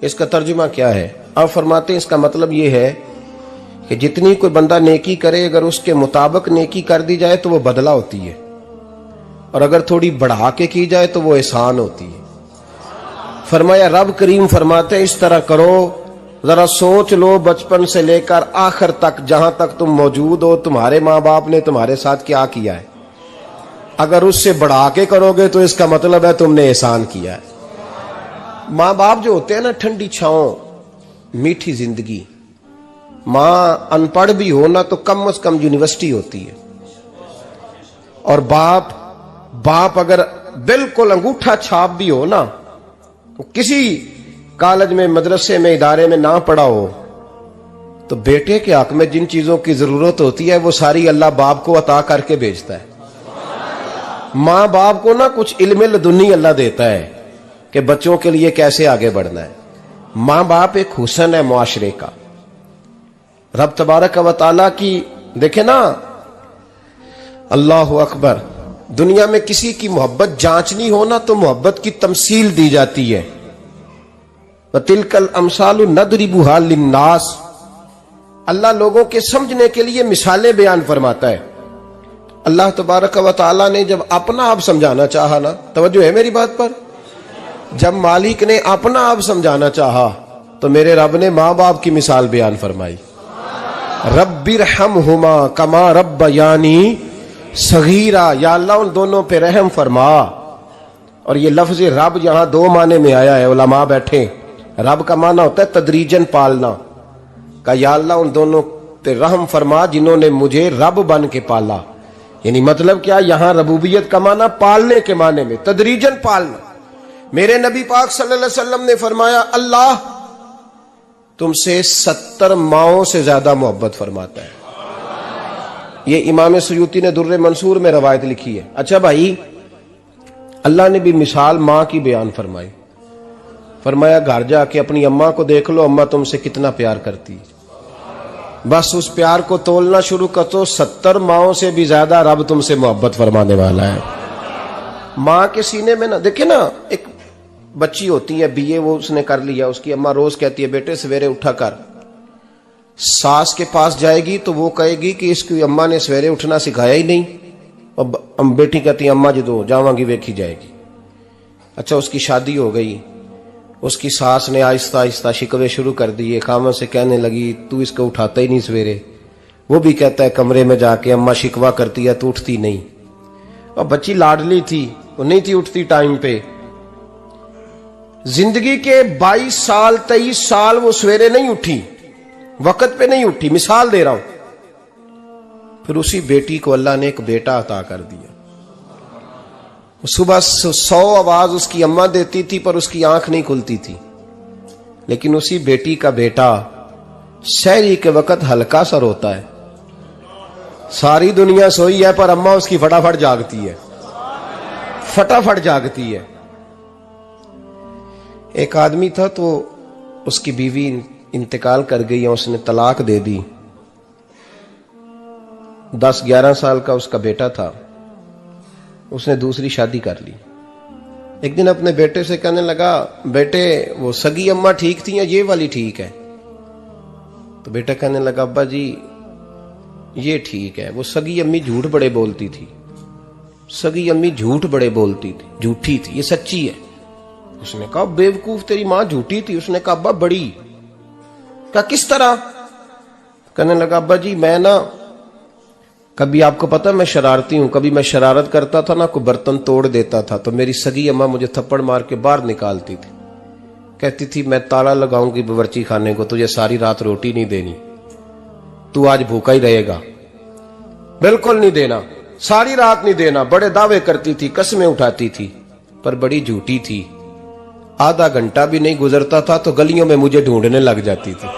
इसका तर्जुमा क्या है? आप फरमाते हैं इसका मतलब ये है कि जितनी कोई बंदा नेकी करे, अगर उसके मुताबिक नेकी कर दी जाए तो वो बदला होती है, और अगर थोड़ी बढ़ा के की जाए तो वो एहसान होती है। फरमाया रब करीम फरमाते हैं इस तरह करो, जरा सोच लो बचपन से लेकर आखिर तक, जहां तक तुम मौजूद हो, तुम्हारे माँ बाप ने तुम्हारे साथ क्या किया है। अगर उससे बढ़ा के करोगे तो इसका मतलब है तुमने एहसान किया है। माँ बाप जो होते हैं ना, ठंडी छांव, मीठी जिंदगी। माँ अनपढ़ भी हो ना तो कम से कम यूनिवर्सिटी होती है, और बाप अगर बिल्कुल अंगूठा छाप भी हो ना, किसी कॉलेज में, मदरसे में, इदारे में ना पढ़ा हो, तो बेटे के हक में जिन चीजों की जरूरत होती है वो सारी अल्लाह बाप को अता करके भेजता है। माँ बाप को ना कुछ इल्म लदुन्नी अल्लाह देता है कि बच्चों के लिए कैसे आगे बढ़ना है। माँ बाप एक हुस्न है मुआशरे का। रब तबारक व तआला की देखे ना, अल्लाह अकबर, दुनिया में किसी की मोहब्बत जांचनी हो ना तो मोहब्बत की तमसील दी जाती है। तिलकल अमसालु नदरिबुहा लिन्नास, अल्लाह लोगों के समझने के लिए मिसालें बयान फरमाता है। अल्लाह तबारक व तआला ने जब अपना आप समझाना चाहा ना, तवज्जो है मेरी बात पर, जब मालिक ने अपना आप समझाना चाहा तो मेरे रब ने माँ बाप की मिसाल बयान फरमाई। रब्बिरहमहुमा कमा रब्बयानी सगीरा, या अल्लाह उन दोनों पे रहम फरमा। और ये लफ्ज रब यहां दो माने में आया है, उलमा बैठे। रब का माना होता है तदरीजन पालना का, या अल्लाह उन दोनों पे रहम फरमा जिन्होंने मुझे रब बन के पाला। यानी मतलब क्या, यहां रबूबियत का माना पालने के माने में, तदरीजन पालना। मेरे नबी पाक सल्लल्लाहु अलैहि वसल्लम ने फरमाया अल्लाह तुमसे 70 माओं से ज्यादा मोहब्बत फरमाता है। ये इमाम सुयूती ने दुर्रे मंसूर में रवायत लिखी है। अच्छा भाई, अल्लाह ने भी मिसाल माँ की बयान फरमाई। फरमाया घर जाके अपनी अम्मा को देख लो, अम्मा तुमसे कितना प्यार करती है। बस उस प्यार को तोलना शुरू कर तो 70 माओं से भी ज्यादा रब तुमसे मोहब्बत फरमाने वाला है। माँ के सीने में ना, देखे ना, एक बच्ची होती है बीए, वो उसने कर लिया, उसकी अम्मा रोज कहती है बेटे सवेरे उठा कर। सास के पास जाएगी तो वो कहेगी कि इसकी अम्मा ने सवेरे उठना सिखाया ही नहीं, और बेटी कहती है अम्मा जी दो जावांगी वेखी जाएगी। अच्छा, उसकी शादी हो गई, उसकी सास ने आहिस्ता आहिस्ता शिकवे शुरू कर दिए, खामन से कहने लगी तू इसको उठाता ही नहीं सवेरे। वो भी कहता है कमरे में जाके अम्मा शिकवा करती है तू उठती नहीं। और बच्ची लाडली थी, वो नहीं थी उठती टाइम पे। जिंदगी के 22 साल 23 साल वो सवेरे नहीं उठी, वक्त पे नहीं उठी, मिसाल दे रहा हूं। फिर उसी बेटी को अल्लाह ने एक बेटा अता कर दिया। सुबह 100 आवाज उसकी अम्मा देती थी पर उसकी आंख नहीं खुलती थी, लेकिन उसी बेटी का बेटा सहरी के वक्त हल्का सा रोता है। सारी दुनिया सोई है पर अम्मा उसकी फटाफट जागती है, फटाफट जागती है। एक आदमी था तो उसकी बीवी इंतकाल कर गई और उसने तलाक दे दी। 10-11 साल का उसका बेटा था, उसने दूसरी शादी कर ली। एक दिन अपने बेटे से कहने लगा बेटे वो सगी अम्मा ठीक थी या ये वाली ठीक है? तो बेटा कहने लगा अब्बा जी ये ठीक है, वो सगी अम्मी झूठ बड़े बोलती थी, सगी अम्मी झूठ बड़े बोलती थी, झूठी थी, ये सच्ची है। उसने कहा बेवकूफ तेरी मां झूठी थी। उसने कहा अब्बा बड़ी। कहा किस तरह? कहने लगा अब्बा जी मैं ना, कभी आपको पता मैं शरारती हूं, कभी मैं शरारत करता था ना, कोई बर्तन तोड़ देता था तो मेरी सगी अम्मा मुझे थप्पड़ मार के बाहर निकालती थी, कहती थी मैं ताला लगाऊंगी बावर्ची खाने को, तुझे सारी रात रोटी नहीं देनी, तू आज भूखा ही रहेगा। बिल्कुल नहीं देना, सारी रात नहीं देना। बड़े दावे करती थी, कसमें उठाती थी, पर बड़ी झूठी थी। आधा घंटा भी नहीं गुजरता था तो गलियों में मुझे ढूंढने लग जाती थी,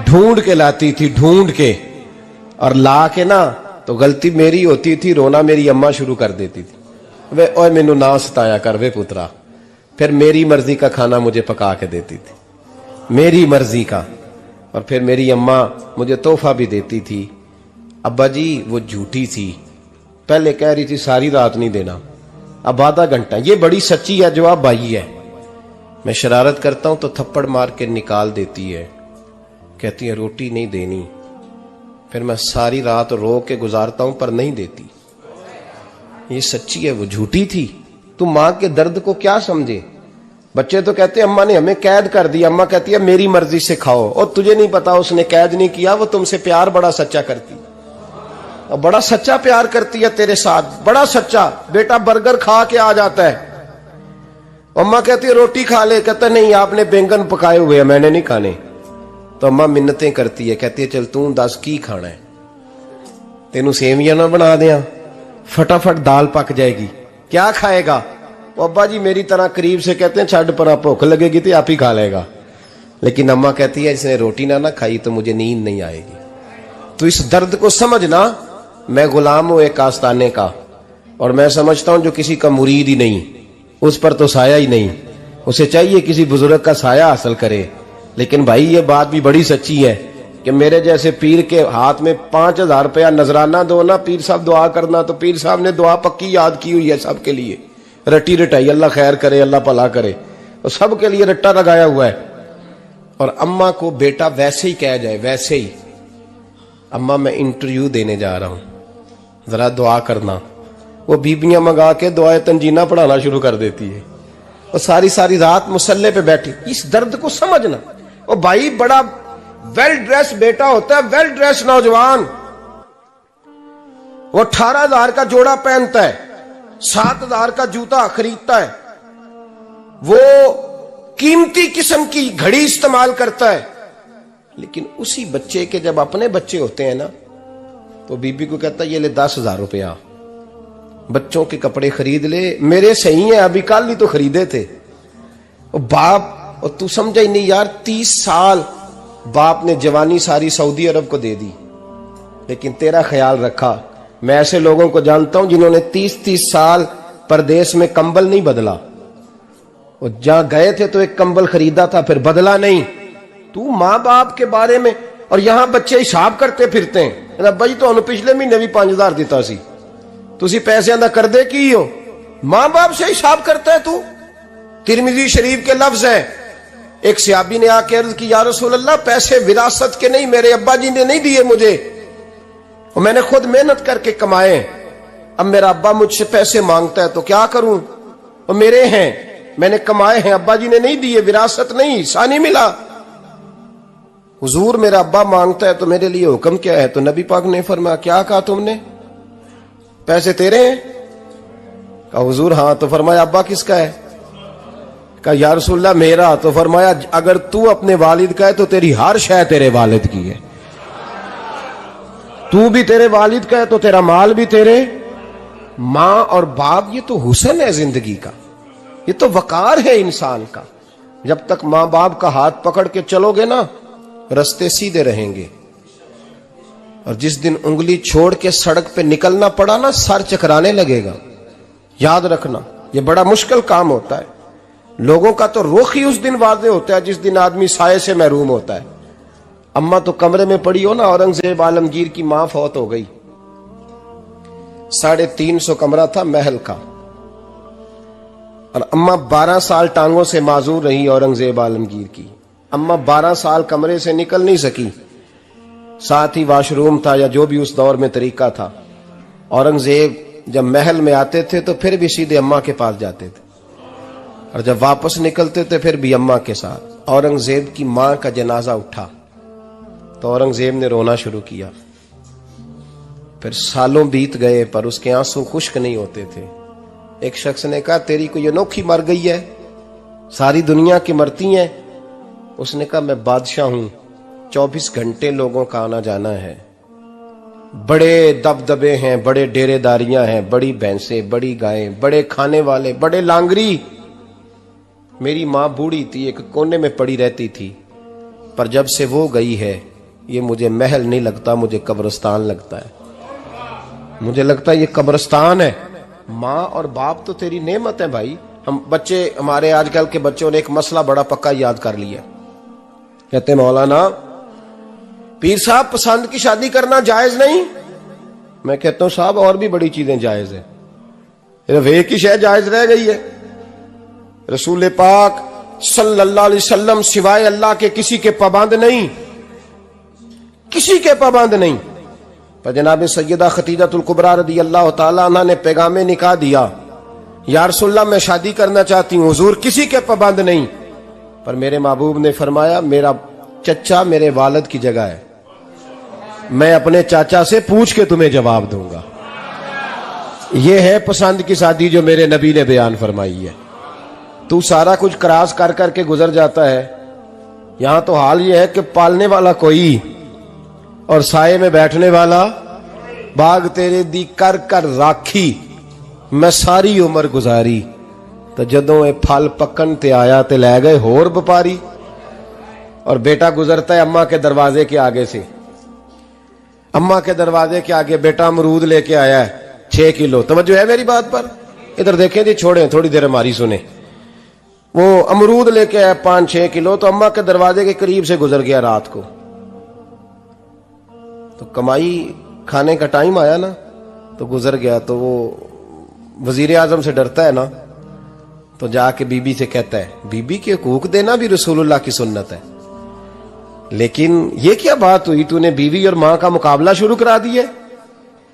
ढूंढ के लाती थी, ढूंढ के, और ला के ना तो गलती मेरी होती थी, रोना मेरी अम्मा शुरू कर देती थी, वे ओए मैनू ना सताया कर वे पुत्रा। फिर मेरी मर्जी का खाना मुझे पका के देती थी, मेरी मर्जी का, और फिर मेरी अम्मा मुझे तोहफा भी देती थी। अब्बा जी वो झूठी थी, पहले कह रही थी सारी रात नहीं देना, अब आधा घंटा। ये बड़ी सच्ची है जवाब भाई है। मैं शरारत करता हूं तो थप्पड़ मार के निकाल देती है, कहती है रोटी नहीं देनी। फिर मैं सारी रात रो के गुजारता हूं पर नहीं देती। ये सच्ची है, वो झूठी थी। तुम मां के दर्द को क्या समझे। बच्चे तो कहते हैं अम्मा ने हमें कैद कर दिया, अम्मा कहती है मेरी मर्जी से खाओ। और तुझे नहीं पता उसने कैद नहीं किया, वो तुमसे प्यार बड़ा सच्चा करती, और बड़ा सच्चा प्यार करती है तेरे साथ, बड़ा सच्चा। बेटा बर्गर खा के आ जाता है, अम्मा कहती है रोटी खा ले, कहता नहीं आपने बैंगन पकाए हुए हैं मैंने नहीं खाने। तो अम्मा मिन्नतें करती है, कहती है चल तू दस की खाना है, तेनू सेवियां ना बना दिया, फटाफट दाल पक जाएगी, क्या खाएगा। अब्बा जी मेरी तरह करीब से कहते हैं छड़ पर भूख लगेगी तो आप ही खा लेगा। लेकिन अम्मा कहती है इसने रोटी ना खाई तो मुझे नींद नहीं आएगी। तो इस दर्द को समझना। मैं गुलाम हूं एक आस्ताने का, और मैं समझता हूं जो किसी का मुरीद ही नहीं उस पर तो साया ही नहीं, उसे चाहिए किसी बुजुर्ग का साया हासिल करे। लेकिन भाई ये बात भी बड़ी सच्ची है कि मेरे जैसे पीर के हाथ में 5000 रुपया नजराना दो ना, पीर साहब दुआ करना, तो पीर साहब ने दुआ पक्की याद की हुई है सबके लिए, रटी रटाई, अल्लाह खैर करे अल्लाह भला करे, तो सबके लिए रट्टा लगाया हुआ है। और अम्मा को बेटा वैसे ही कह जाए, वैसे ही अम्मा मैं इंटरव्यू देने जा रहा हूं, जरा दुआ करना, वो बीबियां मंगा के दुआए तंजीना पढ़ाना शुरू कर देती है, और सारी सारी रात मुसल्ले पे बैठी। इस दर्द को समझना। और भाई बड़ा वेल ड्रेस बेटा होता है, वेल ड्रेस नौजवान, वो 18,000 का जोड़ा पहनता है, 7,000 का जूता खरीदता है, वो कीमती किस्म की घड़ी इस्तेमाल करता है। लेकिन उसी बच्चे के जब अपने बच्चे होते हैं ना, तो बीबी को कहता है ये ले 10,000 रुपया, बच्चों के कपड़े खरीद ले, मेरे सही है अभी कल ही तो खरीदे थे। और बाप, और तू समझा ही नहीं यार, 30 साल बाप ने जवानी सारी सऊदी अरब को दे दी, लेकिन तेरा ख्याल रखा। मैं ऐसे लोगों को जानता हूं जिन्होंने 30-30 साल परदेश में कंबल नहीं बदला, और जहां गए थे तो एक कंबल खरीदा था फिर बदला नहीं। तू मां बाप के बारे में, और यहां बच्चे हिसाब करते फिरते हैं, रब्बा जी तो पिछले महीने भी 5,000 दिता सी, तुसी पैसे दा कर दे की हो। मां बाप से हिसाब करता है तू। तिरमिजी शरीफ के लफ्ज हैं, एक सहाबी ने आके अर्ज की या रसूल अल्लाह पैसे विरासत के नहीं, मेरे अब्बा जी ने नहीं दिए मुझे, और मैंने खुद मेहनत करके कमाए, अब मेरा अब्बा मुझसे पैसे मांगता है तो क्या करूं, और मेरे हैं, मैंने कमाए हैं, अब्बा जी ने नहीं दिए, विरासत नहीं, हिस्सा नहीं मिला। हुजूर मेरा अब्बा मांगता है तो मेरे लिए हुक्म क्या है। तो नबी पाक ने फरमाया क्या कहा तुमने, पैसे तेरे हैं? कहा हुजूर हाँ। तो फरमाया अब्बा किसका है? कहा या रसूलल्लाह मेरा। तो फरमाया अगर तू अपने वालिद का है तो तेरी हर शय तेरे वालिद की है, तू भी तेरे वालिद का है तो तेरा माल भी तेरे। मां और बाप ये तो हुस्न है जिंदगी का, ये तो वकार है इंसान का। जब तक मां बाप का हाथ पकड़ के चलोगे ना, रास्ते सीधे रहेंगे, और जिस दिन उंगली छोड़ के सड़क पे निकलना पड़ा ना, सर चकराने लगेगा। याद रखना ये बड़ा मुश्किल काम होता है। लोगों का तो रुख ही उस दिन वाज़े होता है जिस दिन आदमी साये से महरूम होता है। अम्मा तो कमरे में पड़ी हो ना, औरंगजेब आलमगीर की मां फौत हो गई, 350 कमरा था महल का, और अम्मा 12 साल टांगों से माजूर रही औरंगजेब आलमगीर की। अम्मा 12 साल कमरे से निकल नहीं सकी, साथ ही वॉशरूम था या जो भी उस दौर में तरीका था। औरंगजेब जब महल में आते थे तो फिर भी सीधे अम्मा के पास जाते थे, और जब वापस निकलते थे फिर भी अम्मा के साथ। औरंगजेब की मां का जनाजा उठा तो औरंगजेब ने रोना शुरू किया। फिर सालों बीत गए पर उसके आंसू खुश्क नहीं होते थे। एक शख्स ने कहा तेरी कोई अनोखी मर गई है, सारी दुनिया की मरती हैं। उसने कहा मैं बादशाह हूं, 24 घंटे लोगों का आना जाना है, बड़े दबदबे हैं, बड़े डेरेदारियां हैं, बड़ी भैंसें, बड़ी गायें, बड़े खाने वाले, बड़े लांगरी। मेरी मां बूढ़ी थी, एक कोने में पड़ी रहती थी, पर जब से वो गई है ये मुझे महल नहीं लगता, मुझे कब्रिस्तान लगता है। मुझे लगता है ये कब्रिस्तान है। मां और बाप तो तेरी नेमत है भाई। हम बच्चे, हमारे आजकल के बच्चों ने एक मसला बड़ा पक्का याद कर लिया, कहते मौलाना पीर साहब पसंद की शादी करना जायज नहीं। मैं कहता हूं साहब और भी बड़ी चीजें जायज है, सिर्फ एक ही शय जायज रह गई है। रसूल पाक सल्लल्लाहु अलैहि वसल्लम सिवाय अल्लाह के किसी के पाबंद नहीं, किसी के पाबंद नहीं। पर जनाब सैयदा खतीजतुल कुबरा रदी अल्लाह ताला अन्हा ने पैगामे निकाह दिया, या रसूलल्लाह मैं शादी करना चाहती हूं, हुजूर किसी के पाबंद नहीं। पर मेरे महबूब ने फरमाया मेरा चचा मेरे वालिद की जगह है, मैं अपने चाचा से पूछ के तुम्हें जवाब दूंगा। यह है पसंद की शादी जो मेरे नबी ने बयान फरमाई है। तू सारा कुछ क्रॉस कर करके गुजर जाता है। यहां तो हाल यह है कि पालने वाला कोई और साए में बैठने वाला, बाग तेरे दी कर कर राखी मैं सारी उम्र गुजारी, तो जदों ये फल पकन ते आया ते लै गए होर व्यापारी। और बेटा गुजरता है अम्मा के दरवाजे के आगे से, अम्मा के दरवाजे के आगे बेटा अमरूद लेके आया है 6 किलो। तवज्जो है मेरी बात पर? इधर देखें जी, छोड़ें थोड़ी देर हमारी सुने। वो अमरूद लेके आया 5-6 किलो, तो अम्मा के दरवाजे के करीब से गुजर गया रात को। तो कमाई खाने का टाइम आया ना, तो गुजर गया। तो वो वजीर आजम से डरता है ना, तो जाके बीबी से कहता है बीबी के हुकूक देना भी रसूलुल्लाह की सुन्नत है। लेकिन ये क्या बात हुई, तूने बीवी और मां का मुकाबला शुरू करा दिया?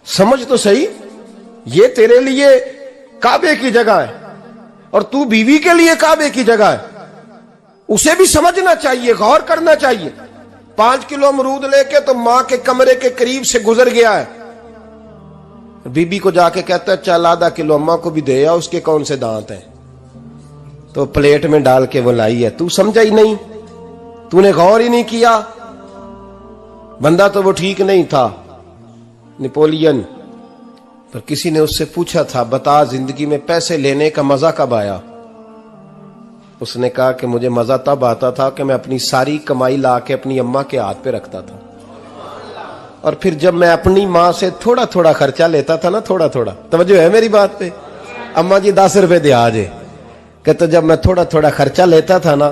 समझ तो सही, ये तेरे लिए काबे की जगह है और तू बीवी के लिए काबे की जगह है। उसे भी समझना चाहिए, गौर करना चाहिए। 5 किलो अमरूद लेके तो मां के कमरे के करीब से गुजर गया है। बीबी को जाके कहता है चल आधा किलो अम्मा को भी दे आ, उसके कौन से दांत हैं। तो प्लेट में डाल के वो लाई है। तू समझा ही नहीं, तूने गौर ही नहीं किया। बंदा तो वो ठीक नहीं था, नेपोलियन। पर किसी ने उससे पूछा था बता जिंदगी में पैसे लेने का मजा कब आया? उसने कहा कि मुझे मजा तब आता था कि मैं अपनी सारी कमाई ला के अपनी अम्मा के हाथ पे रखता था, और फिर जब मैं अपनी मां से थोड़ा थोड़ा खर्चा लेता था ना, थोड़ा थोड़ा, तवज्जो है मेरी बात पे? अम्मा जी 10 रुपए दे आजे, कहते जब मैं थोड़ा थोड़ा खर्चा लेता था ना,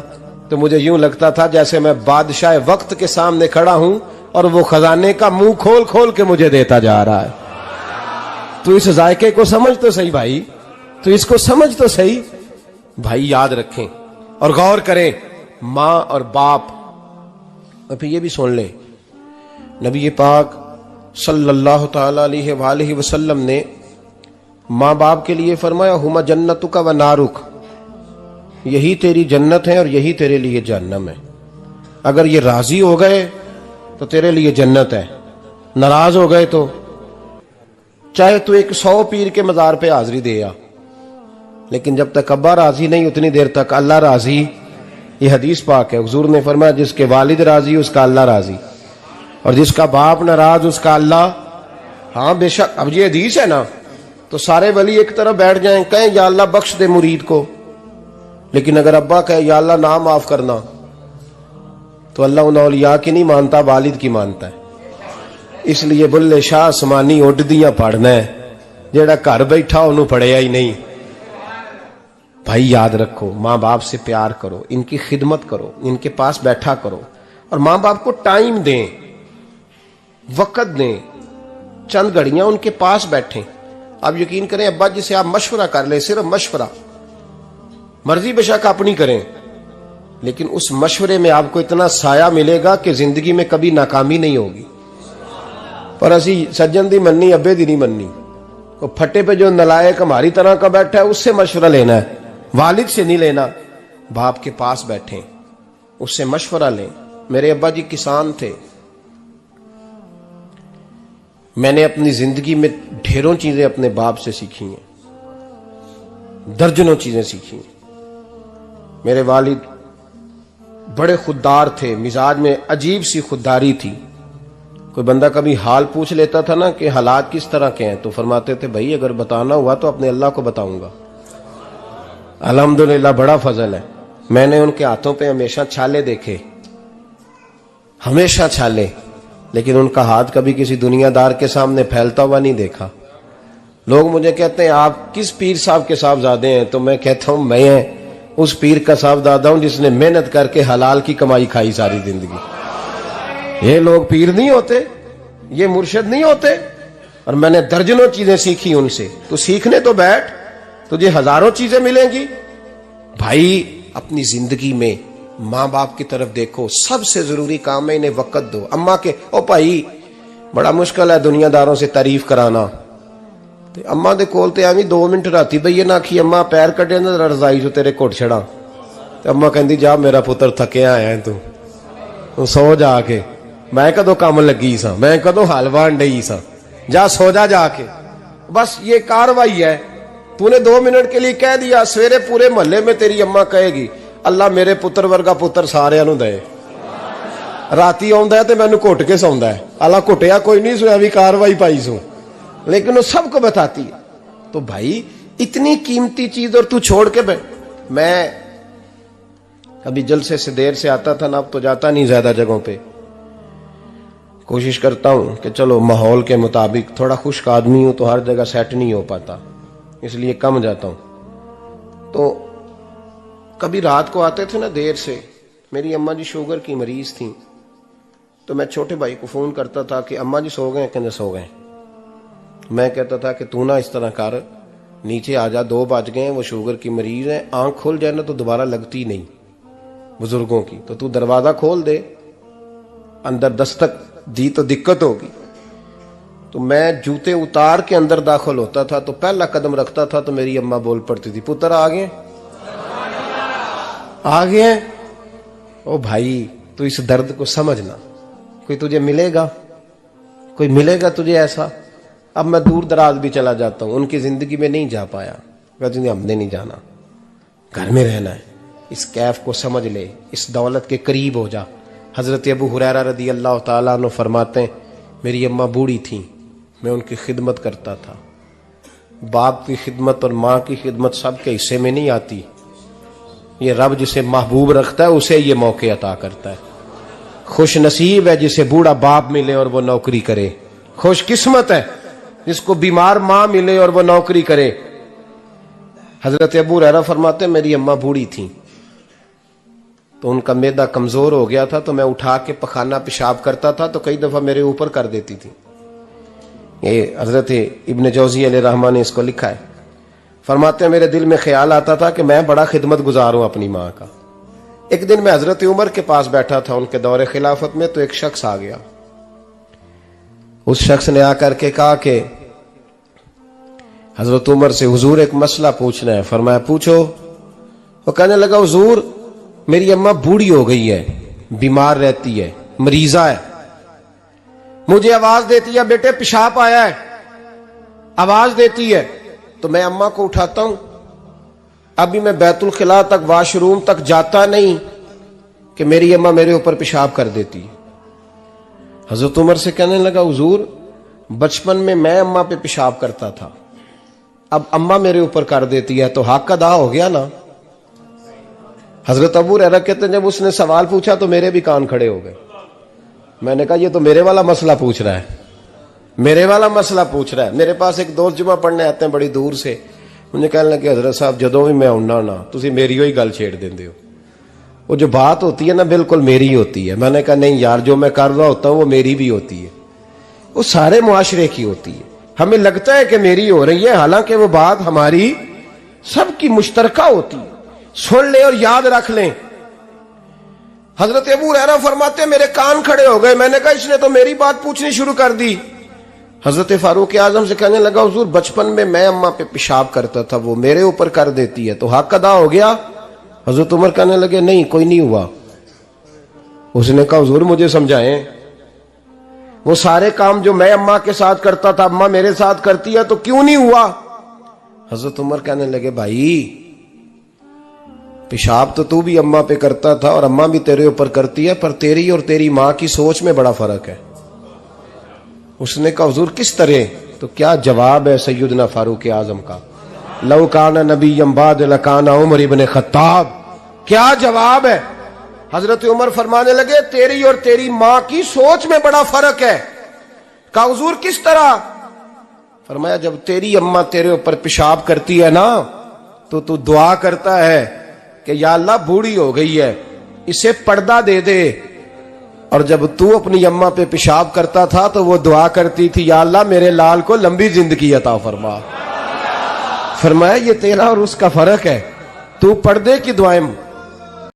तो मुझे यूं लगता था जैसे मैं बादशाह वक्त के सामने खड़ा हूं और वो खजाने का मुंह खोल खोल के मुझे देता जा रहा है। तू इस जायके को समझ तो सही भाई, तू इसको समझ तो सही भाई। याद रखें और गौर करें, मां और बाप। और फिर ये भी सुन ले, नबी पाक सल्लल्लाहु ताला अलैहि वसल्लम ने मां बाप के लिए फरमाया हुमा जन्नतुका व नारुक, यही तेरी जन्नत है और यही तेरे लिए जहन्नम है। अगर ये राजी हो गए तो तेरे लिए जन्नत है, नाराज हो गए तो चाहे तू 100 पीर के मजार पे हाजिरी दे आ, लेकिन जब तक अब्बा राजी नहीं उतनी देर तक अल्लाह राजी। ये हदीस पाक है, हुजूर ने फरमाया जिसके वालिद राजी उसका अल्लाह राजी, और जिसका बाप नाराज उसका अल्लाह। हाँ बेशक, अब ये हदीस है ना, तो सारे वली एक तरफ बैठ जाएं, कहें या अल्लाह बख्श दे मुरीद को, लेकिन अगर अब्बा कहे या अल्लाह ना माफ करना, तो अल्लाह उन औलिया की नहीं मानता, वालिद की मानता है। इसलिए बुल्ले शाह आसमानी उड्डियां पढ़ना है, जेड़ा घर बैठा उन्होंने पढ़िया ही नहीं। भाई याद रखो, मां बाप से प्यार करो, इनकी खिदमत करो, इनके पास बैठा करो, और मां बाप को टाइम दें, वक्त दें, चंद घड़ियां उनके पास बैठें। आप यकीन करें, अब्बा जी से आप मशवरा कर ले, सिर्फ मशवरा, मर्जी बेशक अपनी करें, लेकिन उस मशवरे में आपको इतना साया मिलेगा कि जिंदगी में कभी नाकामी नहीं होगी। पर असी सज्जन दी मननी, अब्बे दी नहीं मननी। तो फटे पे जो नलायक हमारी तरह का बैठा है उससे मशवरा लेना है, वालिद से नहीं लेना। बाप के पास बैठे, उससे मशवरा लें। मेरे अब्बा जी किसान थे, मैंने अपनी जिंदगी में ढेरों चीजें अपने बाप से सीखी हैं, दर्जनों चीजें सीखी हैं। मेरे वालिद बड़े खुददार थे, मिजाज में अजीब सी खुददारी थी। कोई बंदा कभी हाल पूछ लेता था ना कि हालात किस तरह के हैं, तो फरमाते थे भाई अगर बताना हुआ तो अपने अल्लाह को बताऊंगा। अल्हम्दुलिल्लाह बड़ा फजल है, मैंने उनके हाथों पे हमेशा छाले देखे, हमेशा छाले, लेकिन उनका हाथ कभी किसी दुनियादार के सामने फैलता हुआ नहीं देखा। लोग मुझे कहते हैं आप किस पीर साहब के साहबजादे हैं, तो मैं कहता हूं मैं उस पीर का साहबजादा हूं जिसने मेहनत करके हलाल की कमाई खाई सारी जिंदगी। ये लोग पीर नहीं होते, ये मुर्शिद नहीं होते, और मैंने दर्जनों चीजें सीखी उनसे। तो सीखने तो बैठ, तुझे हजारों चीजें मिलेंगी। भाई अपनी जिंदगी में माँ बाप की तरफ देखो, सबसे जरूरी काम है इन्हें वक्त दो। अम्मा के ओ भाई बड़ा मुश्किल है दुनियादारों से तारीफ कराना, ते अम्मा दे कोल ते एवं 2 मिनट राती बईए ना आखी अम्मा पैर कटे ना रजाई चो तेरे घुट छड़ा, ते अम्मा कहती जा मेरा पुत्र थकिया आया तू सो जाके, मैं कदों काम लगी सा, मैं कदों हल वाहन डई सा, जा सो जा जाके। बस ये कार्रवाई है, तूने 2 मिनट के लिए कह दिया, सवेरे पूरे मोहल्ले में तेरी अम्मा कहेगी अल्लाह मेरे पुत्र वर्गा पुत्र सारिਆਂ ਨੂੰ दे। राती आउंदा है ते मैनू घुट के सौंदा है, अल्लाह घुटिया कोई नहीं सुना भी कार्रवाई पाई सू, लेकिन वो सबको बताती है। तो भाई इतनी कीमती चीज और तू छोड़ के मैं कभी जलसे से देर से आता था ना, अब तो जाता नहीं ज्यादा जगहों पे, कोशिश करता हूं कि चलो माहौल के मुताबिक, थोड़ा खुश्क आदमी हूं तो हर जगह सेट नहीं हो पाता, इसलिए कम जाता हूं। तो कभी रात को आते थे ना देर से, मेरी अम्मा जी शुगर की मरीज थी, तो मैं छोटे भाई को फोन करता था कि अम्मा जी सो गए, कहते सो गए। मैं कहता था कि तू ना इस तरह कर, नीचे आ जा, 2 बज गए, वो शुगर की मरीज है, आंख खुल जाए ना तो दोबारा लगती नहीं बुजुर्गों की, तो तू दरवाजा खोल दे, अंदर दस्तक दी तो दिक्कत होगी। तो मैं जूते उतार के अंदर दाखिल होता था, तो पहला कदम रखता था तो मेरी अम्मा बोल पड़ती थी पुत्र आ गए, आ गए। ओ भाई तू इस दर्द को समझना, कोई तुझे मिलेगा, कोई मिलेगा तुझे ऐसा। अब मैं दूर दराज भी चला जाता हूं, उनकी जिंदगी में नहीं जा पाया, कहते हमने नहीं जाना, घर में रहना है, इस कैफ को समझ ले, इस दौलत के करीब हो जा। हजरत अबू हुरैरा रदी अल्लाह ताला अन्हु फरमाते हैं मेरी अम्मा बूढ़ी थी, मैं उनकी खिदमत करता था। बाप की खिदमत और माँ की खिदमत सबके हिस्से में नहीं आती, ये रब जिसे महबूब रखता है उसे ये मौके अता करता है। खुश नसीब है जिसे बूढ़ा बाप मिले और वो नौकरी करे, खुश किस्मत है जिसको बीमार माँ मिले और वो नौकरी करे। हजरत अबू हुरैरा फरमाते मेरी अम्मा बूढ़ी थी, तो उनका मैदा कमजोर हो गया था, तो मैं उठा के पखाना पेशाब करता था तो कई दफा मेरे ऊपर कर देती थी। ये हजरत इब्न जौजी अलैहि रहमान ने इसको लिखा है, फरमाते हैं मेरे दिल में ख्याल आता था कि मैं बड़ा खिदमत गुजार हूं अपनी माँ का। एक दिन मैं हजरत उमर के पास बैठा था उनके दौरे खिलाफत में, तो एक शख्स आ गया, उस शख्स ने आकर के कहा कि हजरत उमर से हुजूर एक मसला पूछना है। फरमाया पूछो। वो कहने लगा हुजूर मेरी अम्मा बूढ़ी हो गई है, बीमार रहती है, मरीजा है, मुझे आवाज देती है बेटे पेशाब आया है, आवाज देती है, तो मैं अम्मा को उठाता हूं, अभी मैं बैतुल खिला तक वॉशरूम तक जाता नहीं कि मेरी अम्मा मेरे ऊपर पेशाब कर देती है। हजरत उमर से कहने लगा हुजूर बचपन में मैं अम्मा पे पेशाब करता था, अब अम्मा मेरे ऊपर कर देती है तो हक अदा हो गया ना। हजरत अबू हुरैरा कहते हैं जब उसने सवाल पूछा तो मेरे भी कान खड़े हो गए। मैंने कहा ये तो मेरे वाला मसला पूछ रहा है, मेरे वाला मसला पूछ रहा है। मेरे पास एक दोस्त जुमा पढ़ने आते हैं बड़ी दूर से, मुझे कहने लगे हजरत साहब जदों भी मैं आउना ना तुसी मेरी ही गल छेड़ देंदे हो, वो जो बात होती है ना बिल्कुल मेरी ही होती है। मैंने कहा नहीं यार जो मैं कर रहा होता हूं वो मेरी भी होती है, वो सारे मुआशरे की होती है। हमें लगता है कि मेरी हो रही है, हालांकि वो बात हमारी सबकी मुश्तरका होती है। सुन ले और याद रख लें। हजरत अबू हुरैरा फरमाते मेरे कान खड़े हो गए। मैंने कहा इसने तो मेरी बात पूछनी शुरू कर दी। हजरत फारूक आजम से कहने लगा हुजूर बचपन में मैं अम्मा पे पेशाब करता था, वो मेरे ऊपर कर देती है तो हक अदा हो गया। हजरत उमर कहने लगे नहीं कोई नहीं हुआ। उसने कहा हुजूर मुझे समझाएं, वो सारे काम जो मैं अम्मा के साथ करता था अम्मा मेरे साथ करती है तो क्यों नहीं हुआ। हजरत उमर कहने लगे भाई पेशाब तो तू भी अम्मा पे करता था और अम्मा भी तेरे ऊपर करती है, पर तेरी और तेरी मां की सोच में बड़ा फर्क है। उसने कहा हुजूर किस तरह, तो क्या जवाब है सैयदना फारूक आजम का, लौ काना नबिय्यम बाद लकाना उमर इब्न खत्ताब। क्या जवाब है। हजरत उमर फरमाने लगे तेरी और तेरी मां की सोच में बड़ा फर्क है। कहा हुजूर किस तरह। फरमाया जब तेरी अम्मा तेरे ऊपर पेशाब करती है ना तो तू दुआ करता है कि या अल्लाह बूढ़ी हो गई है इसे पर्दा दे दे, और जब तू अपनी अम्मा पे पेशाब करता था तो वो दुआ करती थी या अल्लाह मेरे लाल को लंबी जिंदगी अता फरमा। फरमाया ये तेरा और उसका फर्क है, तू पर्दे की दुआएं